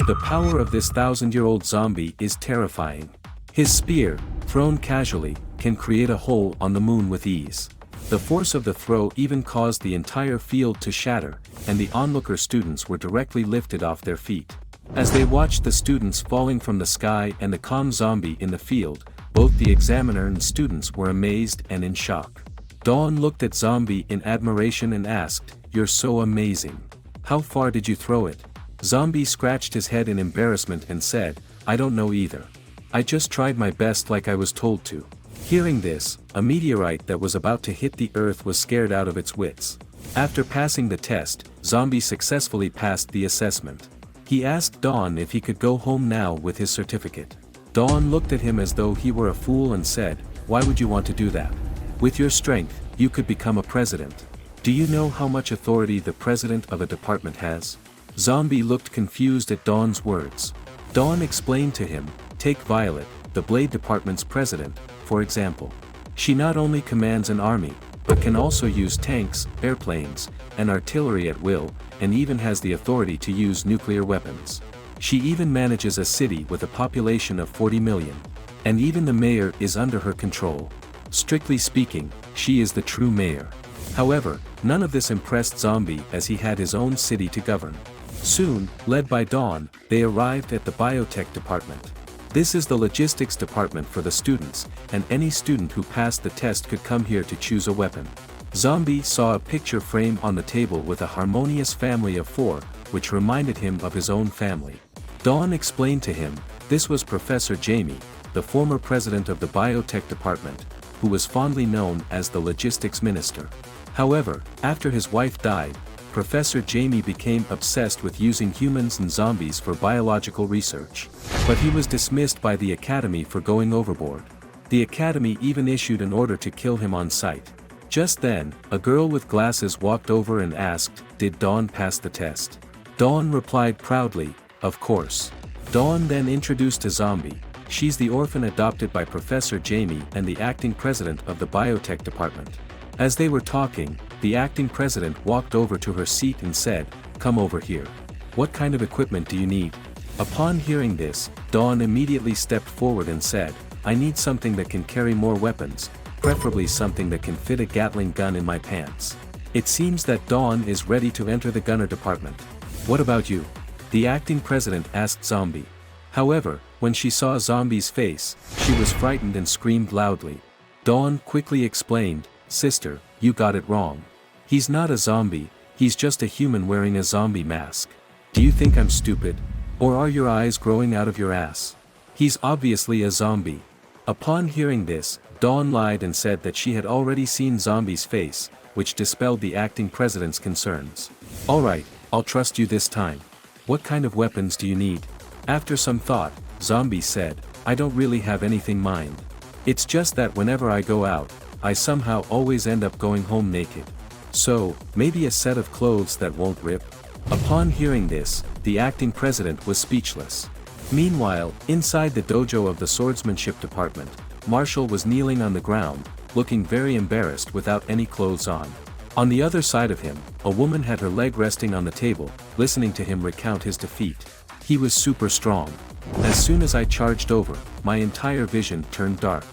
The power of this 1,000-year-old zombie is terrifying. His spear, thrown casually, can create a hole on the moon with ease. The force of the throw even caused the entire field to shatter, and the onlooker students were directly lifted off their feet. As they watched the students falling from the sky and the calm zombie in the field, both the examiner and students were amazed and in shock. Dawn looked at Zombie in admiration and asked, "You're so amazing. How far did you throw it?" Zombie scratched his head in embarrassment and said, "I don't know either. I just tried my best like I was told to." Hearing this, a meteorite that was about to hit the Earth was scared out of its wits. After passing the test, Zombie successfully passed the assessment. He asked Dawn if he could go home now with his certificate. Dawn looked at him as though he were a fool and said, "Why would you want to do that? With your strength, you could become a president. Do you know how much authority the president of a department has?" Zombie looked confused at Dawn's words. Dawn explained to him, "Take Violet, the Blade Department's president, for example. She not only commands an army, but can also use tanks, airplanes, and artillery at will, and even has the authority to use nuclear weapons. She even manages a city with a population of 40 million. And even the mayor is under her control. Strictly speaking, she is the true mayor." However, none of this impressed Zombie as he had his own city to govern. Soon, led by Dawn, they arrived at the Biotech department. This is the logistics department for the students, and any student who passed the test could come here to choose a weapon. Zombie saw a picture frame on the table with a harmonious family of 4, which reminded him of his own family. Dawn explained to him, this was Professor Jamie, the former president of the Biotech department, who was fondly known as the logistics minister. However, after his wife died, Professor Jamie became obsessed with using humans and zombies for biological research. But he was dismissed by the Academy for going overboard. The Academy even issued an order to kill him on sight. Just then, a girl with glasses walked over and asked, "Did Dawn pass the test?" Dawn replied proudly, "Of course." Dawn then introduced to Zombie, she's the orphan adopted by Professor Jamie and the acting president of the Biotech department. As they were talking, the acting president walked over to her seat and said, "Come over here. What kind of equipment do you need?" Upon hearing this, Dawn immediately stepped forward and said, "I need something that can carry more weapons, preferably something that can fit a Gatling gun in my pants." It seems that Dawn is ready to enter the gunner department. "What about you?" the acting president asked Zombie. However, when she saw Zombie's face, she was frightened and screamed loudly. Dawn quickly explained, "Sister, you got it wrong. He's not a zombie, he's just a human wearing a zombie mask. Do you think I'm stupid? Or are your eyes growing out of your ass? He's obviously a zombie." Upon hearing this, Dawn lied and said that she had already seen Zombie's face, which dispelled the acting president's concerns. "Alright, I'll trust you this time. What kind of weapons do you need?" After some thought, Zombie said, "I don't really have anything mind. It's just that whenever I go out, I somehow always end up going home naked. So, maybe a set of clothes that won't rip." Upon hearing this, the acting president was speechless. Meanwhile, inside the dojo of the swordsmanship department, Marshall was kneeling on the ground, looking very embarrassed without any clothes on. On the other side of him, a woman had her leg resting on the table, listening to him recount his defeat. He was super strong. As soon as I charged over, my entire vision turned dark.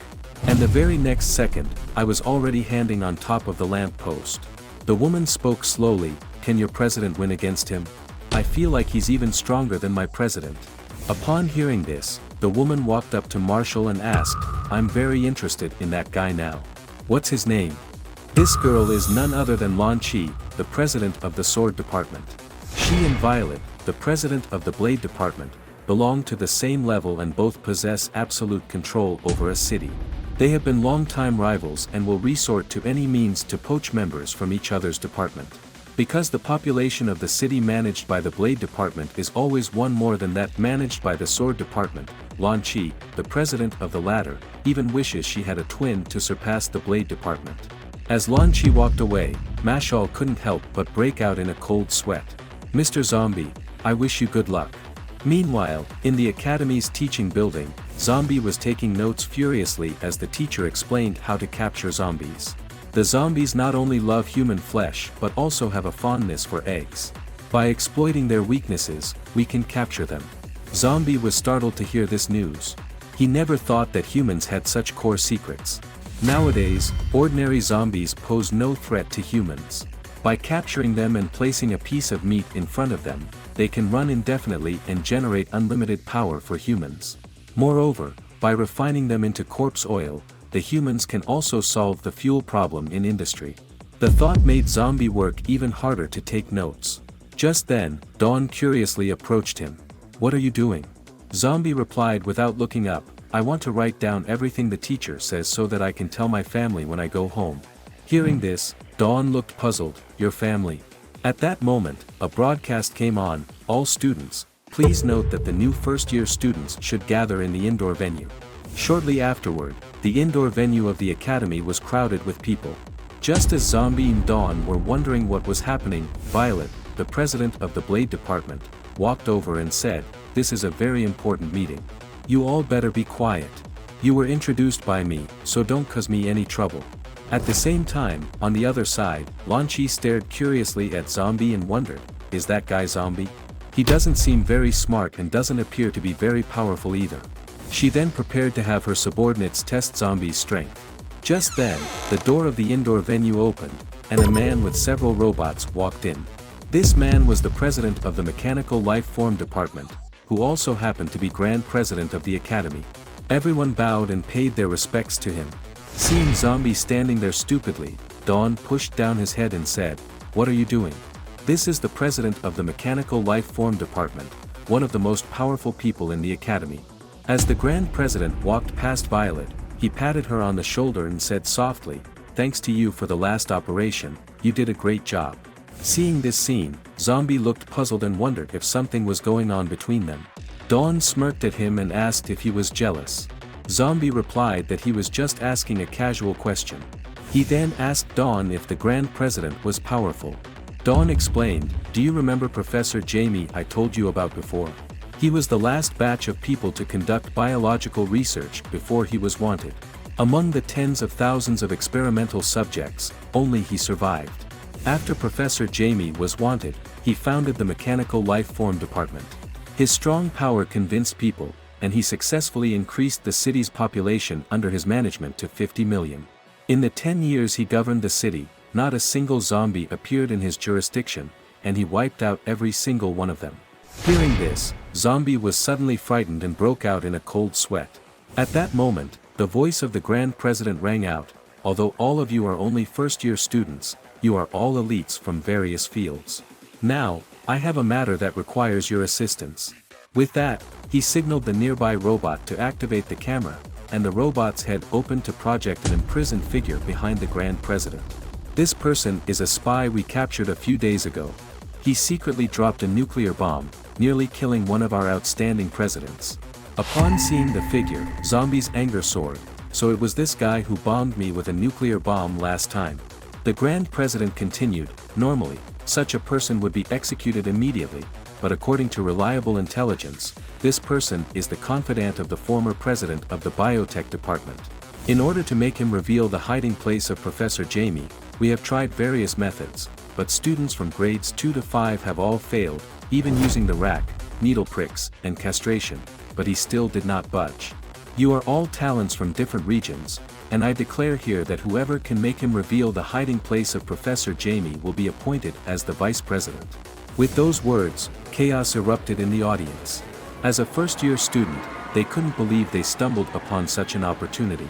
And the very next second, I was already handing on top of the lamp post. The woman spoke slowly, "Can your president win against him? I feel like he's even stronger than my president." Upon hearing this, the woman walked up to Marshall and asked, "I'm very interested in that guy now. What's his name?" This girl is none other than Lan Chi, the president of the sword department. She and Violet, the president of the blade department, belong to the same level and both possess absolute control over a city. They have been long-time rivals and will resort to any means to poach members from each other's department. Because the population of the city managed by the Blade Department is always one more than that managed by the Sword Department, Lan Chi, the president of the latter, even wishes she had a twin to surpass the Blade Department. As Lan Chi walked away, Mashal couldn't help but break out in a cold sweat. "Mr. Zombie, I wish you good luck." Meanwhile, in the Academy's teaching building, Zombie was taking notes furiously as the teacher explained how to capture zombies. The zombies not only love human flesh but also have a fondness for eggs. By exploiting their weaknesses, we can capture them. Zombie was startled to hear this news. He never thought that humans had such core secrets. Nowadays, ordinary zombies pose no threat to humans. By capturing them and placing a piece of meat in front of them, they can run indefinitely and generate unlimited power for humans. Moreover, by refining them into corpse oil, the humans can also solve the fuel problem in industry. The thought made Zombie work even harder to take notes. Just then, Dawn curiously approached him. "What are you doing?" Zombie replied without looking up, "I want to write down everything the teacher says so that I can tell my family when I go home." Hearing this, Dawn looked puzzled. "Your family?" At that moment, a broadcast came on. "All students, please note that the new first-year students should gather in the indoor venue." Shortly afterward, the indoor venue of the academy was crowded with people. Just as Zombie and Dawn were wondering what was happening, Violet, the president of the Blade Department, walked over and said, "This is a very important meeting. You all better be quiet. You were introduced by me, so don't cause me any trouble." At the same time, on the other side, Lanchi stared curiously at Zombie and wondered, "Is that guy Zombie? He doesn't seem very smart and doesn't appear to be very powerful either." She then prepared to have her subordinates test Zombie's strength. Just then, the door of the indoor venue opened, and a man with several robots walked in. This man was the president of the Mechanical Life Form Department, who also happened to be Grand President of the Academy. Everyone bowed and paid their respects to him. Seeing Zombie standing there stupidly, Dawn pushed down his head and said, "What are you doing?" This is the president of the Mechanical Life Form Department, one of the most powerful people in the Academy. As the Grand President walked past Violet, he patted her on the shoulder and said softly, "Thanks to you for the last operation, you did a great job." Seeing this scene, Zombie looked puzzled and wondered if something was going on between them. Dawn smirked at him and asked if he was jealous. Zombie replied that he was just asking a casual question. He then asked Dawn if the Grand President was powerful. Dawn explained, "Do you remember Professor Jamie I told you about before? He was the last batch of people to conduct biological research before he was wanted. Among the tens of thousands of experimental subjects, only he survived. After Professor Jamie was wanted, he founded the Mechanical Life Form Department. His strong power convinced people, and he successfully increased the city's population under his management to 50 million. In the 10 years he governed the city, not a single zombie appeared in his jurisdiction, and he wiped out every single one of them." Hearing this, Zombie was suddenly frightened and broke out in a cold sweat. At that moment, the voice of the Grand President rang out, "Although all of you are only first-year students, you are all elites from various fields. Now, I have a matter that requires your assistance." With that, he signaled the nearby robot to activate the camera, and the robot's head opened to project an imprisoned figure behind the Grand President. "This person is a spy we captured a few days ago. He secretly dropped a nuclear bomb, nearly killing one of our outstanding presidents." Upon seeing the figure, Zombie's anger soared. "So it was this guy who bombed me with a nuclear bomb last time." The Grand President continued, "Normally, such a person would be executed immediately, but according to reliable intelligence, this person is the confidant of the former president of the Biotech department. In order to make him reveal the hiding place of Professor Jamie, we have tried various methods, but students from grades 2 to 5 have all failed, even using the rack, needle pricks, and castration, but he still did not budge. You are all talents from different regions, and I declare here that whoever can make him reveal the hiding place of Professor Jamie will be appointed as the vice president." With those words, chaos erupted in the audience. As a first-year student, they couldn't believe they stumbled upon such an opportunity.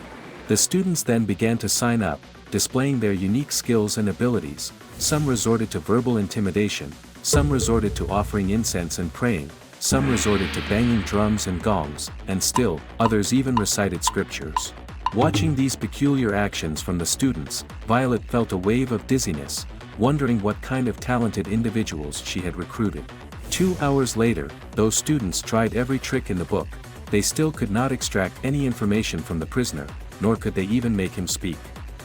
The students then began to sign up, displaying their unique skills and abilities. Some resorted to verbal intimidation, some resorted to offering incense and praying, some resorted to banging drums and gongs, and still, others even recited scriptures. Watching these peculiar actions from the students, Violet felt a wave of dizziness, wondering what kind of talented individuals she had recruited. 2 hours later, though students tried every trick in the book, they still could not extract any information from the prisoner, nor could they even make him speak.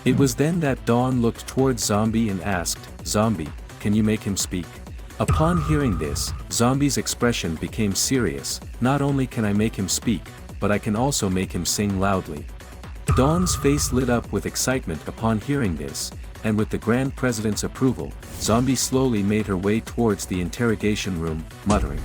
It was then that Dawn looked towards Zombie and asked, "Zombie, can you make him speak?" Upon hearing this, Zombie's expression became serious. "Not only can I make him speak, but I can also make him sing loudly." Dawn's face lit up with excitement upon hearing this, and with the Grand President's approval, Zombie slowly made her way towards the interrogation room, muttering,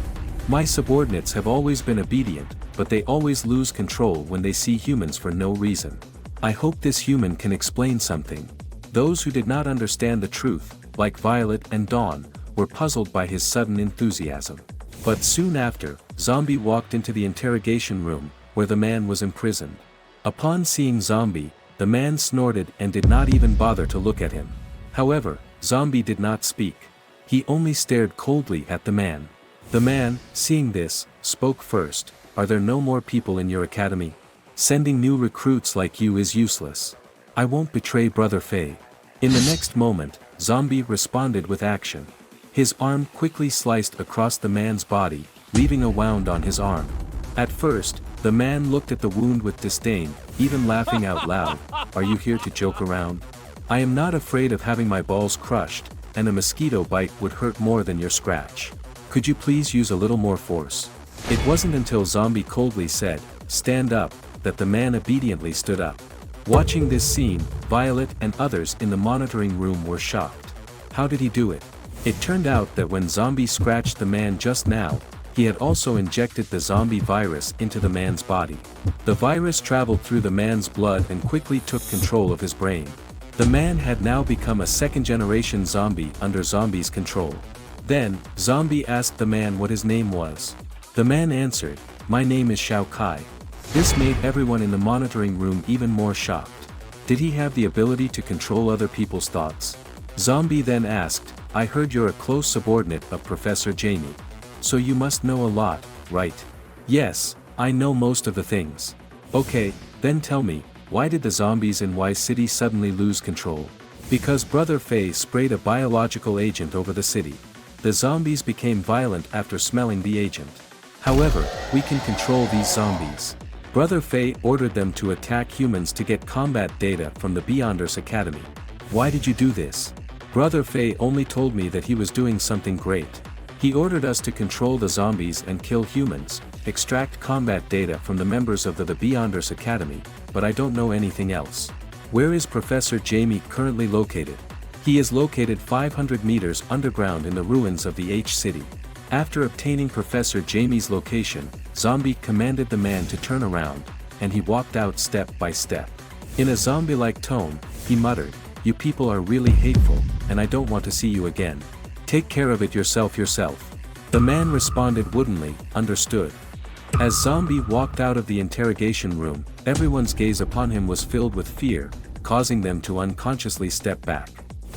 My subordinates have always been obedient, but they always lose control when they see humans for no reason. I hope this human can explain something. Those who did not understand the truth, like Violet and Dawn, were puzzled by his sudden enthusiasm. But soon after, Zombie walked into the interrogation room, where the man was imprisoned. Upon seeing Zombie, the man snorted and did not even bother to look at him. However, Zombie did not speak. He only stared coldly at the man. The man, seeing this, spoke first. Are there no more people in your academy? Sending new recruits like you is useless. I won't betray Brother Faye. In the next moment, Zombie responded with action. His arm quickly sliced across the man's body, leaving a wound on his arm. At first, the man looked at the wound with disdain, even laughing out loud. Are you here to joke around? I am not afraid of having my balls crushed, and a mosquito bite would hurt more than your scratch. Could you please use a little more force? It wasn't until Zombie coldly said, stand up, that the man obediently stood up. Watching this scene, Violet and others in the monitoring room were shocked. How did he do it? It turned out that when Zombie scratched the man just now, he had also injected the zombie virus into the man's body. The virus traveled through the man's blood and quickly took control of his brain. The man had now become a second-generation zombie under Zombie's control. Then, Zombie asked the man what his name was. The man answered, my name is Shao Kai. This made everyone in the monitoring room even more shocked. Did he have the ability to control other people's thoughts? Zombie then asked, I heard you're a close subordinate of Professor Jamie. So you must know a lot, right? Yes, I know most of the things. Okay, then tell me, why did the zombies in Y City suddenly lose control? Because Brother Faye sprayed a biological agent over the city. The zombies became violent after smelling the agent. However, we can control these zombies. Brother Faye ordered them to attack humans to get combat data from the Beyonders Academy. Why did you do this? Brother Faye only told me that he was doing something great. He ordered us to control the zombies and kill humans, extract combat data from the members of the Beyonders Academy, but I don't know anything else. Where is Professor Jamie currently located? He is located 500 meters underground in the ruins of the H-City. After obtaining Professor Jamie's location, Zombie commanded the man to turn around, and he walked out step by step. In a zombie-like tone, he muttered, you people are really hateful, and I don't want to see you again. Take care of it yourself. The man responded woodenly, understood. As Zombie walked out of the interrogation room, everyone's gaze upon him was filled with fear, causing them to unconsciously step back.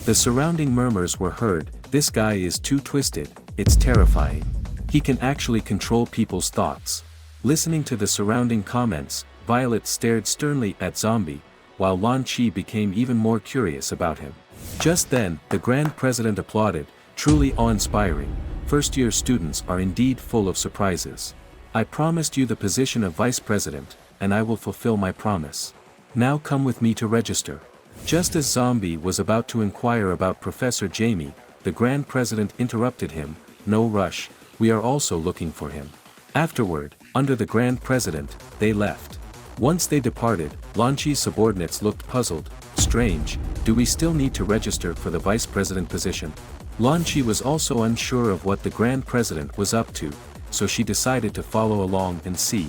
The surrounding murmurs were heard, this guy is too twisted, it's terrifying. He can actually control people's thoughts. Listening to the surrounding comments, Violet stared sternly at Zombie, while Lan Chi became even more curious about him. Just then, the Grand President applauded, truly awe-inspiring. First-year students are indeed full of surprises. I promised you the position of Vice President, and I will fulfill my promise. Now come with me to register. Just as Zombie was about to inquire about Professor Jamie, the Grand President interrupted him, no rush, we are also looking for him. Afterward, under the Grand President, they left. Once they departed, Lan Chi's subordinates looked puzzled. Strange, do we still need to register for the Vice President position? Lan Chi was also unsure of what the Grand President was up to, so she decided to follow along and see.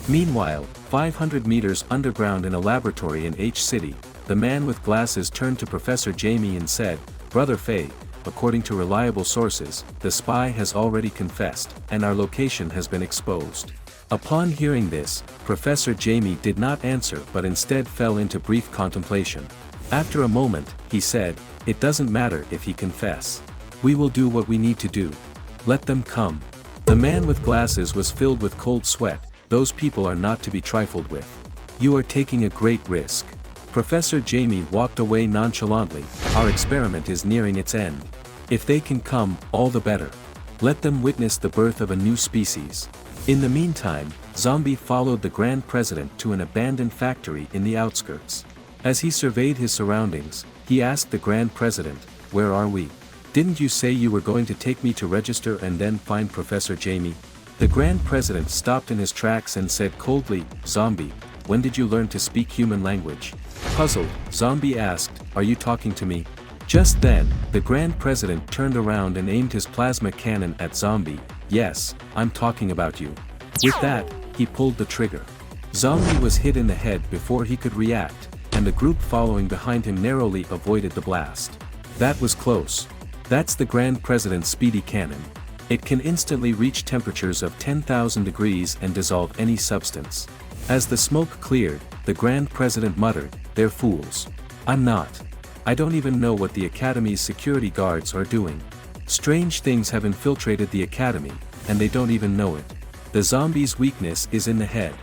Meanwhile, 500 meters underground in a laboratory in H-City, the man with glasses turned to Professor Jamie and said, Brother Faye, according to reliable sources, the spy has already confessed, and our location has been exposed. Upon hearing this, Professor Jamie did not answer but instead fell into brief contemplation. After a moment, he said, it doesn't matter if he confess. We will do what we need to do. Let them come. The man with glasses was filled with cold sweat, those people are not to be trifled with. You are taking a great risk. Professor Jamie walked away nonchalantly, our experiment is nearing its end. If they can come, all the better. Let them witness the birth of a new species. In the meantime, Zombie followed the Grand President to an abandoned factory in the outskirts. As he surveyed his surroundings, he asked the Grand President, where are we? Didn't you say you were going to take me to register and then find Professor Jamie? The Grand President stopped in his tracks and said coldly, Zombie, when did you learn to speak human language? Puzzled, Zombie asked, are you talking to me? Just then, the Grand President turned around and aimed his plasma cannon at Zombie, Yes, I'm talking about you. With that, he pulled the trigger. Zombie was hit in the head before he could react, and the group following behind him narrowly avoided the blast. That was close. That's the Grand President's speedy cannon. It can instantly reach temperatures of 10,000 degrees and dissolve any substance. As the smoke cleared, the Grand President muttered, "They're fools. I'm not. I don't even know what the Academy's security guards are doing. Strange things have infiltrated the Academy, and they don't even know it. The zombies' weakness is in the head.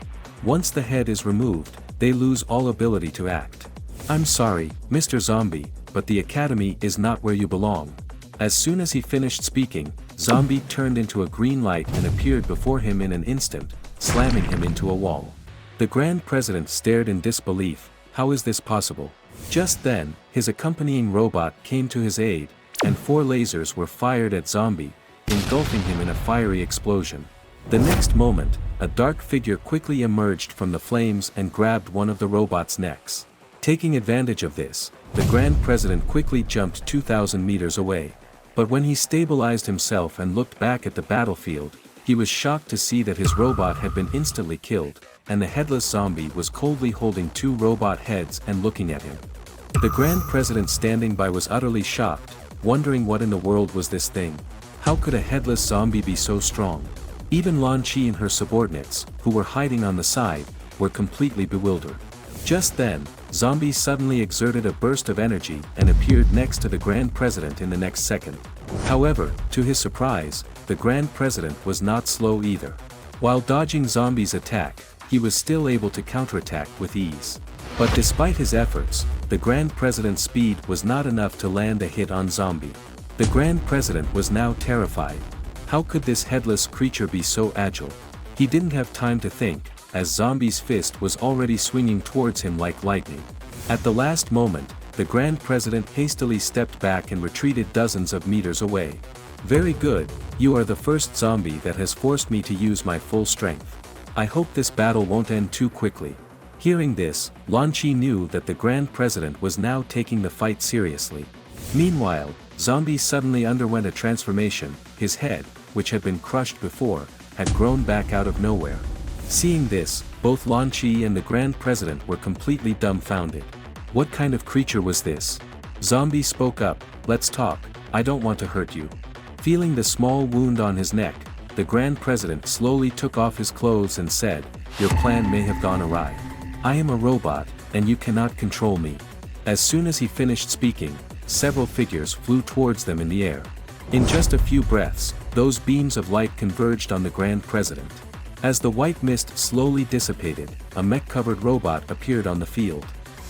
Once the head is removed, they lose all ability to act. I'm sorry, Mr. Zombie, but the Academy is not where you belong." As soon as he finished speaking, Zombie turned into a green light and appeared before him in an instant, slamming him into a wall. The Grand President stared in disbelief. How is this possible? Just then, his accompanying robot came to his aid, and 4 lasers were fired at Zombie, engulfing him in a fiery explosion. The next moment, a dark figure quickly emerged from the flames and grabbed one of the robot's necks. Taking advantage of this, the Grand President quickly jumped 2,000 meters away. But when he stabilized himself and looked back at the battlefield, he was shocked to see that his robot had been instantly killed, and the headless zombie was coldly holding 2 robot heads and looking at him. The Grand President standing by was utterly shocked, wondering what in the world was this thing. How could a headless zombie be so strong? Even Lan Chi and her subordinates, who were hiding on the side, were completely bewildered. Just then, Zombie suddenly exerted a burst of energy and appeared next to the Grand President in the next second. However, to his surprise, the Grand President was not slow either. While dodging Zombie's attack, he was still able to counterattack with ease. But despite his efforts, the Grand President's speed was not enough to land a hit on Zombie. The Grand President was now terrified. How could this headless creature be so agile? He didn't have time to think, as Zombie's fist was already swinging towards him like lightning. At the last moment, the Grand President hastily stepped back and retreated dozens of meters away. "Very good, you are the first zombie that has forced me to use my full strength. I hope this battle won't end too quickly." Hearing this, Lan Chi knew that the Grand President was now taking the fight seriously. Meanwhile, Zombie suddenly underwent a transformation. His head, which had been crushed before, had grown back out of nowhere. Seeing this, both Lan Chi and the Grand President were completely dumbfounded. What kind of creature was this? Zombie spoke up, "Let's talk, I don't want to hurt you." Feeling the small wound on his neck, the Grand President slowly took off his clothes and said, "Your plan may have gone awry. I am a robot, and you cannot control me." As soon as he finished speaking, several figures flew towards them in the air. In just a few breaths, those beams of light converged on the Grand President. As the white mist slowly dissipated, a mech-covered robot appeared on the field.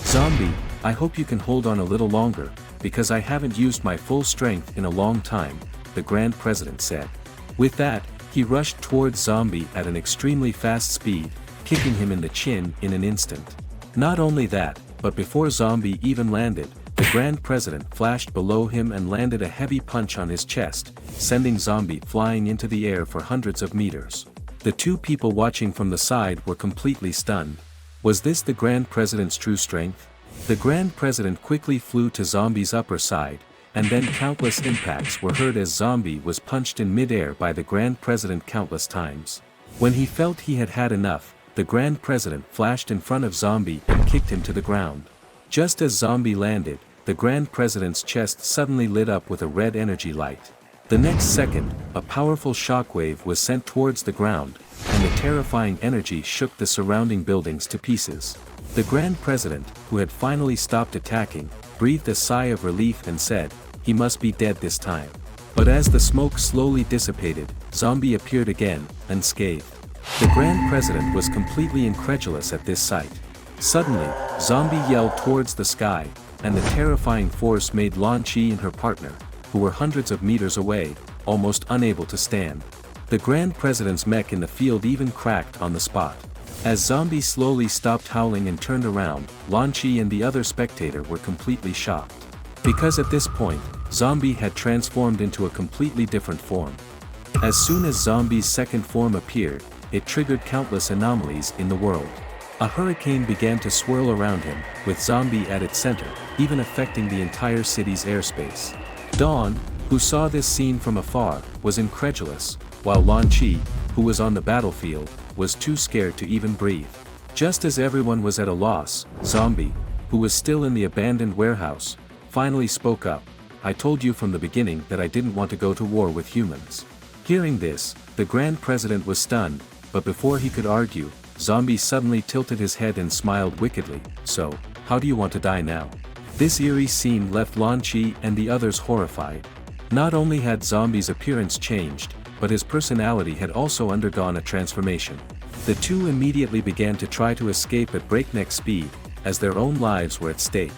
"Zombie, I hope you can hold on a little longer, because I haven't used my full strength in a long time," the Grand President said. With that, he rushed towards Zombie at an extremely fast speed, kicking him in the chin in an instant. Not only that, but before Zombie even landed, the Grand President flashed below him and landed a heavy punch on his chest, sending Zombie flying into the air for hundreds of meters. The 2 people watching from the side were completely stunned. Was this the Grand President's true strength? The Grand President quickly flew to Zombie's upper side, and then countless impacts were heard as Zombie was punched in midair by the Grand President countless times. When he felt he had had enough, the Grand President flashed in front of Zombie and kicked him to the ground. Just as Zombie landed, the Grand President's chest suddenly lit up with a red energy light. The next second, a powerful shockwave was sent towards the ground, and the terrifying energy shook the surrounding buildings to pieces. The Grand President, who had finally stopped attacking, breathed a sigh of relief and said, "He must be dead this time." But as the smoke slowly dissipated, Zombie appeared again, unscathed. The Grand President was completely incredulous at this sight. Suddenly, Zombie yelled towards the sky, and the terrifying force made Lan Chi and her partner, who were hundreds of meters away, almost unable to stand. The Grand President's mech in the field even cracked on the spot. As Zombie slowly stopped howling and turned around, Lan Chi and the other spectator were completely shocked. Because at this point, Zombie had transformed into a completely different form. As soon as Zombie's second form appeared, it triggered countless anomalies in the world. A hurricane began to swirl around him, with Zombie at its center, even affecting the entire city's airspace. Dawn, who saw this scene from afar, was incredulous. while Lan Chi, who was on the battlefield, was too scared to even breathe. Just as everyone was at a loss, Zombie, who was still in the abandoned warehouse, finally spoke up. "I told you from the beginning that I didn't want to go to war with humans." Hearing this, the Grand President was stunned, but before he could argue, Zombie suddenly tilted his head and smiled wickedly. "So, how do you want to die now?" This eerie scene left Lan Chi and the others horrified. Not only had Zombie's appearance changed, but his personality had also undergone a transformation. The two immediately began to try to escape at breakneck speed, as their own lives were at stake.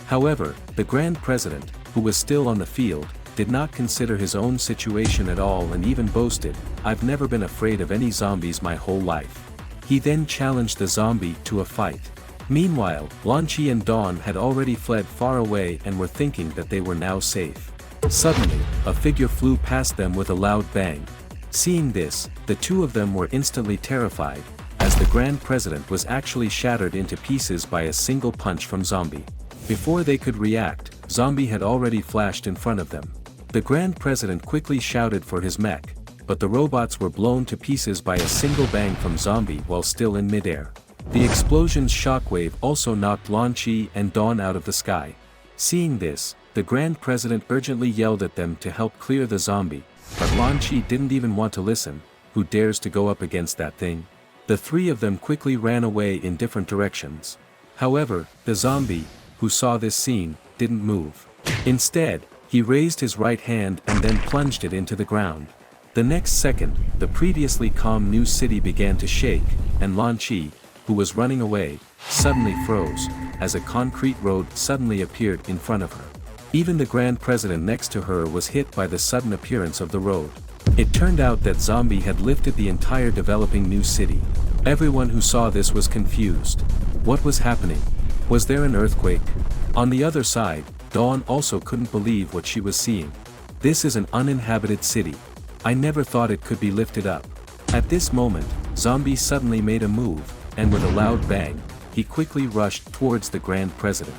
However, the Grand President, who was still on the field, did not consider his own situation at all and even boasted, "I've never been afraid of any zombies my whole life." He then challenged the zombie to a fight. Meanwhile, Lan Chi and Dawn had already fled far away and were thinking that they were now safe. Suddenly, a figure flew past them with a loud bang. Seeing this, the two of them were instantly terrified, as the Grand President was actually shattered into pieces by a single punch from Zombie. Before they could react, Zombie had already flashed in front of them. The Grand President quickly shouted for his mech, but the robots were blown to pieces by a single bang from Zombie while still in midair. The explosion's shockwave also knocked Lan Chi and Dawn out of the sky. Seeing this, the Grand President urgently yelled at them to help clear the zombie, but Lan Chi didn't even want to listen. Who dares to go up against that thing? The three of them quickly ran away in different directions. However, the zombie, who saw this scene, didn't move. Instead, he raised his right hand and then plunged it into the ground. The next second, the previously calm new city began to shake, and Lan Chi, who was running away, suddenly froze, as a concrete road suddenly appeared in front of her. Even the Grand President next to her was hit by the sudden appearance of the road. It turned out that Zombie had lifted the entire developing new city. Everyone who saw this was confused. What was happening? Was there an earthquake? On the other side, Dawn also couldn't believe what she was seeing. This is an uninhabited city. I never thought it could be lifted up. At this moment, Zombie suddenly made a move, and with a loud bang, he quickly rushed towards the Grand President.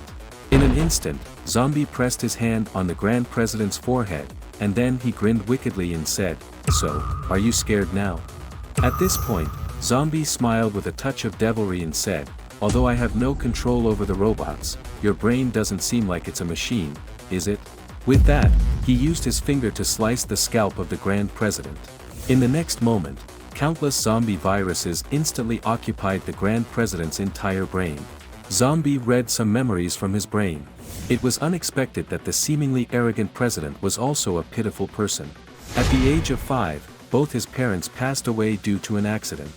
In an instant, Zombie pressed his hand on the Grand President's forehead, and then he grinned wickedly and said, "So, are you scared now?" At this point, Zombie smiled with a touch of devilry and said, "Although I have no control over the robots, your brain doesn't seem like it's a machine, is it?" With that, he used his finger to slice the scalp of the Grand President. In the next moment, countless zombie viruses instantly occupied the Grand President's entire brain. Zombie read some memories from his brain. It was unexpected that the seemingly arrogant president was also a pitiful person. At the age of 5, both his parents passed away due to an accident.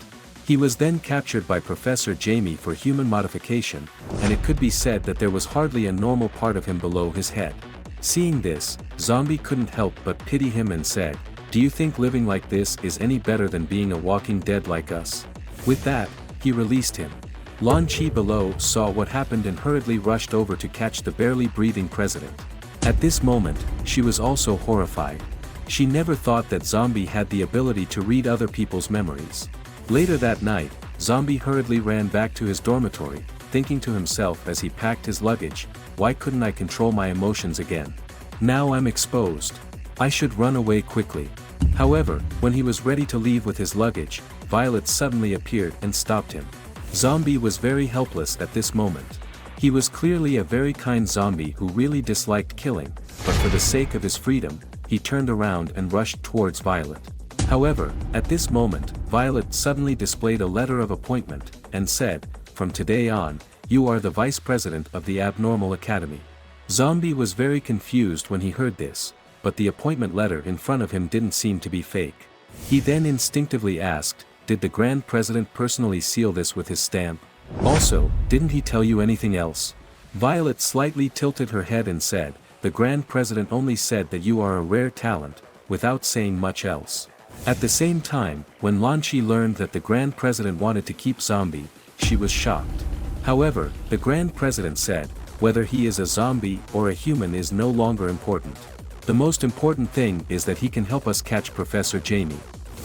He was then captured by Professor Jamie for human modification, and it could be said that there was hardly a normal part of him below his head. Seeing this, Zombie couldn't help but pity him and said, "Do you think living like this is any better than being a walking dead like us?" With that, he released him. Lan Chi below saw what happened and hurriedly rushed over to catch the barely breathing president. At this moment, she was also horrified. She never thought that Zombie had the ability to read other people's memories. Later that night, Zombie hurriedly ran back to his dormitory, thinking to himself as he packed his luggage, "Why couldn't I control my emotions again? Now I'm exposed. I should run away quickly." However, when he was ready to leave with his luggage, Violet suddenly appeared and stopped him. Zombie was very helpless at this moment. He was clearly a very kind zombie who really disliked killing, but for the sake of his freedom, he turned around and rushed towards Violet. However, at this moment, Violet suddenly displayed a letter of appointment, and said, "From today on, you are the Vice President of the Abnormal Academy." Zombie was very confused when he heard this, but the appointment letter in front of him didn't seem to be fake. He then instinctively asked, "Did the Grand President personally seal this with his stamp? Also, didn't he tell you anything else?" Violet slightly tilted her head and said, "The Grand President only said that you are a rare talent, without saying much else." At the same time, when Lan Chi learned that the Grand President wanted to keep Zombie, she was shocked. However, the Grand President said, "Whether he is a zombie or a human is no longer important. The most important thing is that he can help us catch Professor Jamie."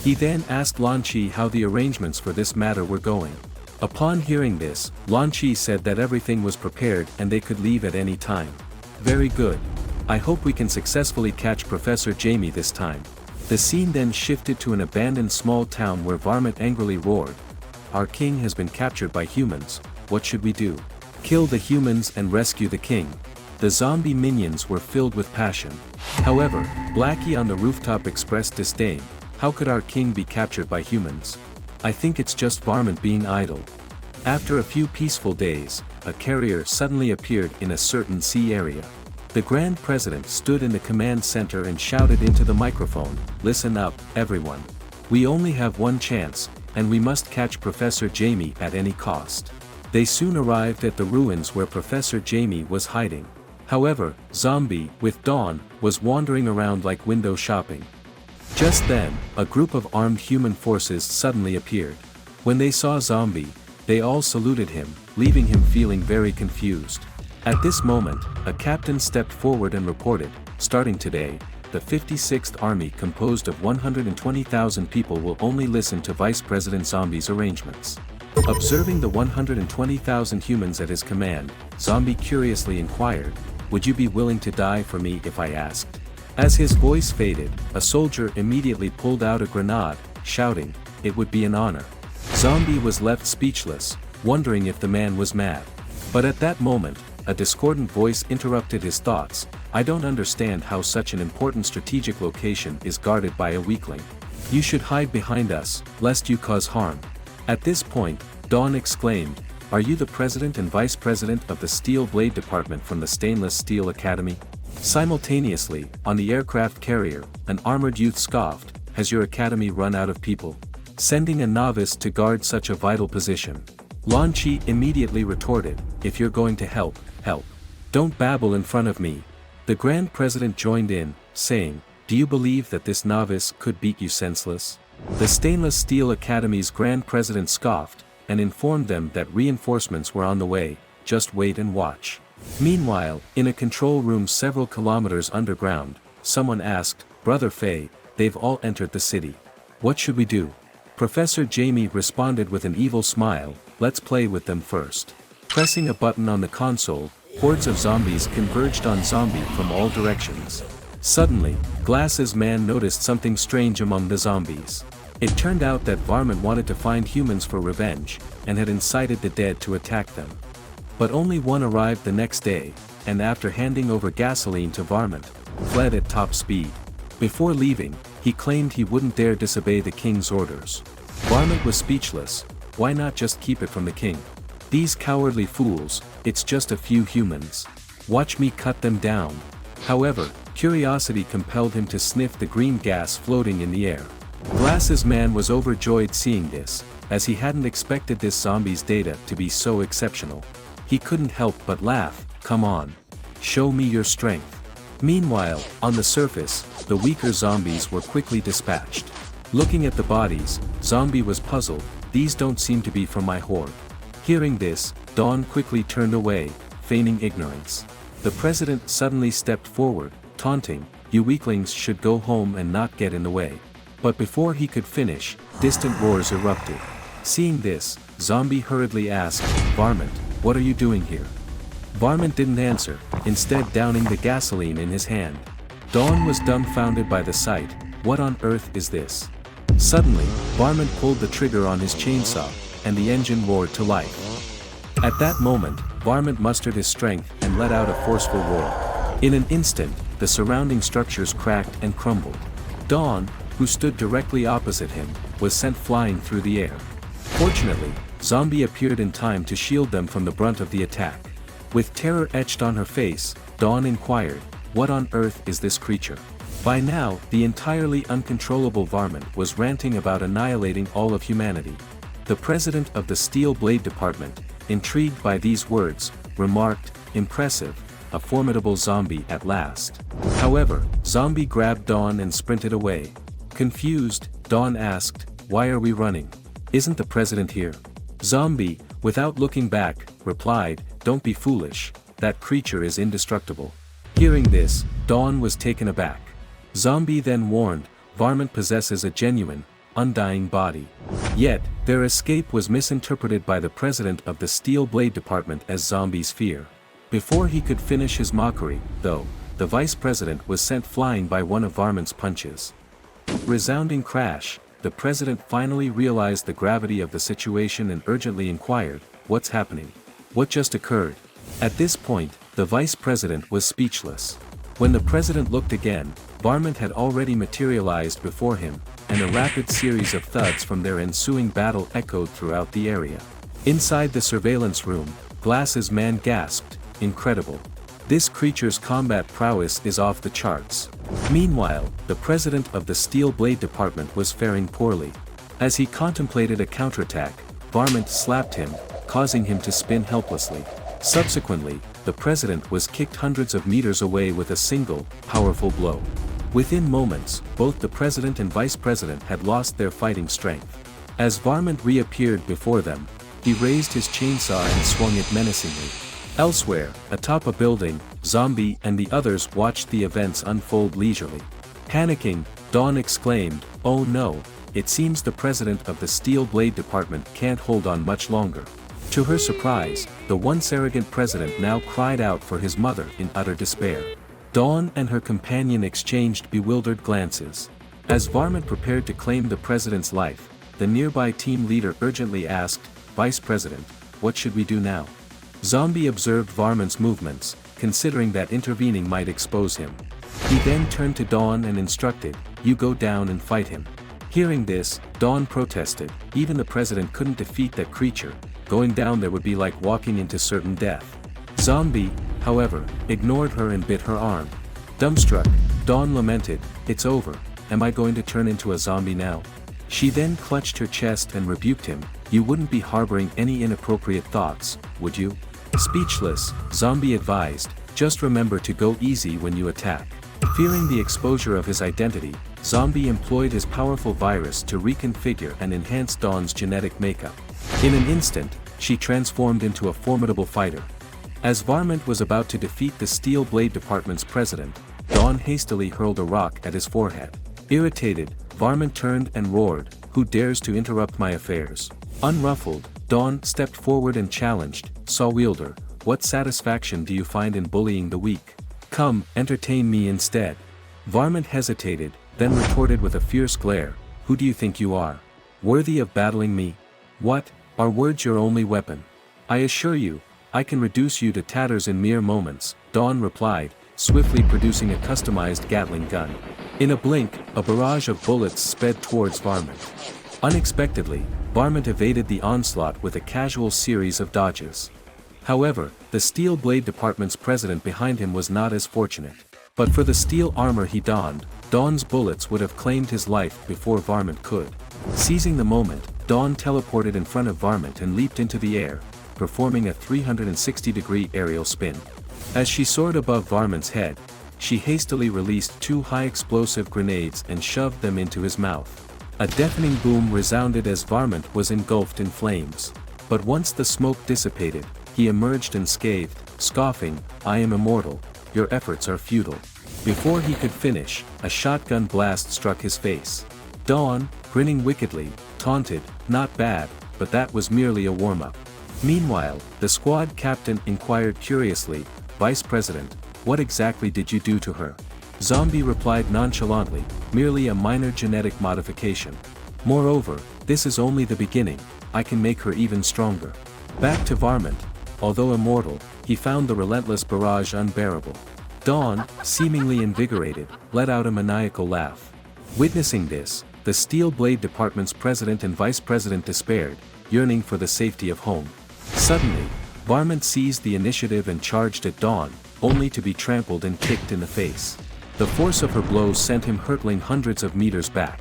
He then asked Lan Chi how the arrangements for this matter were going. Upon hearing this, Lan Chi said that everything was prepared and they could leave at any time. "Very good. I hope we can successfully catch Professor Jamie this time." The scene then shifted to an abandoned small town where Varmint angrily roared. Our king has been captured by humans, what should we do? Kill the humans and rescue the king. The zombie minions were filled with passion. However, Blackie on the rooftop expressed disdain. How could our king be captured by humans? I think it's just Varmint being idle. After a few peaceful days, a carrier suddenly appeared in a certain sea area. The Grand President stood in the command center and shouted into the microphone, "Listen up, everyone. We only have one chance, and we must catch Professor Jamie at any cost." They soon arrived at the ruins where Professor Jamie was hiding. However, Zombie, with Dawn, was wandering around like window shopping. Just then, a group of armed human forces suddenly appeared. When they saw Zombie, they all saluted him, leaving him feeling very confused. At this moment, a captain stepped forward and reported, "Starting today, the 56th Army composed of 120,000 people will only listen to Vice President Zombie's arrangements." Observing the 120,000 humans at his command, Zombie curiously inquired, "Would you be willing to die for me if I asked?" As his voice faded, a soldier immediately pulled out a grenade, shouting, "It would be an honor." Zombie was left speechless, wondering if the man was mad. But at that moment, a discordant voice interrupted his thoughts. "I don't understand how such an important strategic location is guarded by a weakling. You should hide behind us, lest you cause harm." At this point, Dawn exclaimed, "Are you the president and vice president of the Steel Blade Department from the Stainless Steel Academy?" Simultaneously, on the aircraft carrier, an armored youth scoffed, "Has your academy run out of people? Sending a novice to guard such a vital position?" Lan Chi immediately retorted, "If you're going to help, help. Don't babble in front of me." The Grand President joined in, saying, "Do you believe that this novice could beat you senseless?" The Stainless Steel Academy's Grand President scoffed, and informed them that reinforcements were on the way, "Just wait and watch." Meanwhile, in a control room several kilometers underground, someone asked, "Brother Fei, they've all entered the city. What should we do?" Professor Jamie responded with an evil smile, "Let's play with them first." Pressing a button on the console, hordes of zombies converged on Zombie from all directions. Suddenly, Glasses Man noticed something strange among the zombies. It turned out that Varmint wanted to find humans for revenge, and had incited the dead to attack them. But only one arrived the next day, and after handing over gasoline to Varmint, fled at top speed. Before leaving, he claimed he wouldn't dare disobey the king's orders. Varmint was speechless. Why not just keep it from the king? These cowardly fools, it's just a few humans. Watch me cut them down. However, curiosity compelled him to sniff the green gas floating in the air. Glasses Man was overjoyed seeing this, as he hadn't expected this zombie's data to be so exceptional. He couldn't help but laugh, "Come on. Show me your strength." Meanwhile, on the surface, the weaker zombies were quickly dispatched. Looking at the bodies, Zombie was puzzled, "These don't seem to be from my horde." Hearing this, Dawn quickly turned away, feigning ignorance. The president suddenly stepped forward, taunting, "You weaklings should go home and not get in the way." But before he could finish, distant roars erupted. Seeing this, Zombie hurriedly asked, "Varmint, what are you doing here?" Varmint didn't answer, instead downing the gasoline in his hand. Dawn was dumbfounded by the sight. What on earth is this? Suddenly, Varmint pulled the trigger on his chainsaw, and the engine roared to life. At that moment, Varmint mustered his strength and let out a forceful roar. In an instant, the surrounding structures cracked and crumbled. Dawn, who stood directly opposite him, was sent flying through the air. Fortunately, Zombie appeared in time to shield them from the brunt of the attack. With terror etched on her face, Dawn inquired, "What on earth is this creature?" By now, the entirely uncontrollable Varmint was ranting about annihilating all of humanity. The president of the Steel Blade Department, intrigued by these words, remarked, "Impressive, a formidable zombie at last." However, Zombie grabbed Dawn and sprinted away. Confused, Dawn asked, "Why are we running? Isn't the president here?" Zombie, without looking back, replied, "Don't be foolish, that creature is indestructible." Hearing this, Dawn was taken aback. Zombie then warned, "Varmint possesses a genuine, undying body." Yet, their escape was misinterpreted by the president of the Steel Blade Department as Zombie's fear. Before he could finish his mockery, though, the vice president was sent flying by one of Varmint's punches. Resounding crash, the president finally realized the gravity of the situation and urgently inquired, "What's happening? What just occurred?" At this point, the vice president was speechless. When the president looked again, Varmint had already materialized before him, and a rapid series of thuds from their ensuing battle echoed throughout the area. Inside the surveillance room, Glass's man gasped, "Incredible. This creature's combat prowess is off the charts." Meanwhile, the president of the Steel Blade Department was faring poorly. As he contemplated a counterattack, Varmint slapped him, causing him to spin helplessly. Subsequently, the president was kicked hundreds of meters away with a single, powerful blow. Within moments, both the president and vice president had lost their fighting strength. As Varmint reappeared before them, he raised his chainsaw and swung it menacingly. Elsewhere, atop a building, Zombie and the others watched the events unfold leisurely. Panicking, Dawn exclaimed, "Oh no, it seems the president of the Steel Blade Department can't hold on much longer." To her surprise, the once arrogant president now cried out for his mother in utter despair. Dawn and her companion exchanged bewildered glances. As Varmint prepared to claim the president's life, the nearby team leader urgently asked, "Vice President, what should we do now?" Zombie observed Varmint's movements, considering that intervening might expose him. He then turned to Dawn and instructed, "You go down and fight him." Hearing this, Dawn protested, "Even the president couldn't defeat that creature. Going down there would be like walking into certain death." Zombie, however, ignored her and bit her arm. Dumbstruck, Dawn lamented, "It's over, am I going to turn into a zombie now?" She then clutched her chest and rebuked him, "You wouldn't be harboring any inappropriate thoughts, would you?" Speechless, Zombie advised, "Just remember to go easy when you attack." Fearing the exposure of his identity, Zombie employed his powerful virus to reconfigure and enhance Dawn's genetic makeup. In an instant, she transformed into a formidable fighter. As Varmint was about to defeat the Steel Blade Department's president, Dawn hastily hurled a rock at his forehead. Irritated, Varmint turned and roared, "Who dares to interrupt my affairs?" Unruffled, Dawn stepped forward and challenged, "Saw wielder, what satisfaction do you find in bullying the weak? Come, entertain me instead." Varmint hesitated, then retorted with a fierce glare, "Who do you think you are? Worthy of battling me? What, are words your only weapon? I assure you, I can reduce you to tatters in mere moments," Dawn replied, swiftly producing a customized Gatling gun. In a blink, a barrage of bullets sped towards Varmint. Unexpectedly, Varmint evaded the onslaught with a casual series of dodges. However, the Steel Blade Department's president behind him was not as fortunate. But for the steel armor he donned, Dawn's bullets would have claimed his life before Varmint could. Seizing the moment, Dawn teleported in front of Varmint and leaped into the air, performing a 360-degree aerial spin. As she soared above Varmint's head, she hastily released 2 high-explosive grenades and shoved them into his mouth. A deafening boom resounded as Varmint was engulfed in flames. But once the smoke dissipated, he emerged unscathed, scoffing, "I am immortal, your efforts are futile." Before he could finish, a shotgun blast struck his face. Dawn, grinning wickedly, taunted, "Not bad, but that was merely a warm-up." Meanwhile, the squad captain inquired curiously, "Vice President, what exactly did you do to her?" Zombie replied nonchalantly, "Merely a minor genetic modification. Moreover, this is only the beginning, I can make her even stronger." Back to Varmint, although immortal, he found the relentless barrage unbearable. Dawn, seemingly invigorated, let out a maniacal laugh. Witnessing this, the Steel Blade Department's president and vice president despaired, yearning for the safety of home. Suddenly, Varmint seized the initiative and charged at Dawn, only to be trampled and kicked in the face. The force of her blows sent him hurtling hundreds of meters back.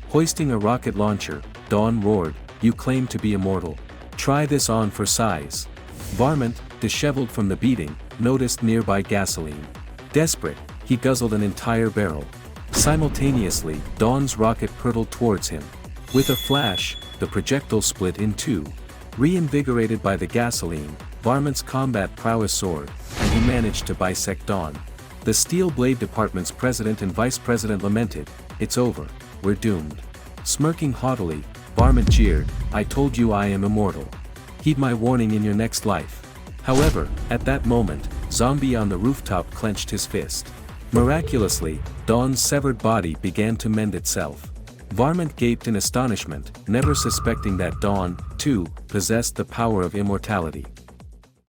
Hoisting a rocket launcher, Dawn roared, "You claim to be immortal. Try this on for size." Varmint, disheveled from the beating, noticed nearby gasoline. Desperate, he guzzled an entire barrel. Simultaneously, Dawn's rocket hurtled towards him. With a flash, the projectile split in two. Reinvigorated by the gasoline, Varmint's combat prowess soared, and he managed to bisect Dawn. The Steel Blade Department's president and vice president lamented, "It's over, we're doomed." Smirking haughtily, Varmint jeered, "I told you I am immortal. Heed my warning in your next life." However, at that moment, Zombie on the rooftop clenched his fist. Miraculously, Dawn's severed body began to mend itself. Varmint gaped in astonishment, never suspecting that Dawn, too, possessed the power of immortality.